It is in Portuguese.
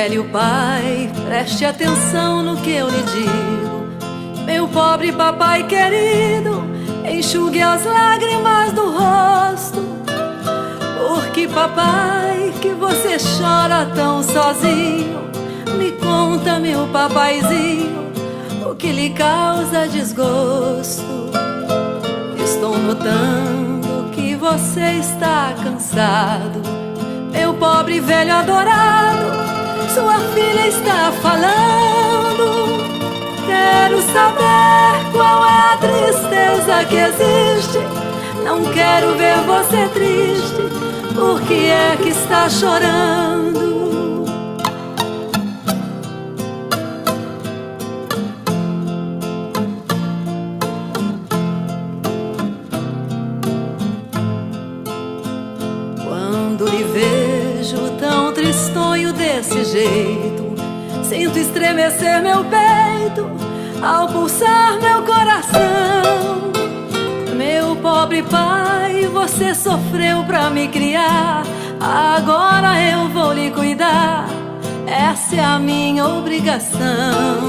velho pai, preste atenção no que eu lhe digo. Meu pobre papai querido, enxugue as lágrimas do rosto. Porque papai, que você chora tão sozinho? Me conta, meu papaizinho, o que lhe causa desgosto. Estou notando que você está cansado. Meu pobre velho adorado, sua filha está falando. Quero saber qual é a tristeza que existe. Não quero ver você triste. Por que é que está chorando? Quando lhe vejo tão tristonho desse jeito, sinto estremecer meu peito ao pulsar meu coração. Meu pobre pai, você sofreu pra me criar, agora eu vou lhe cuidar, essa é a minha obrigação.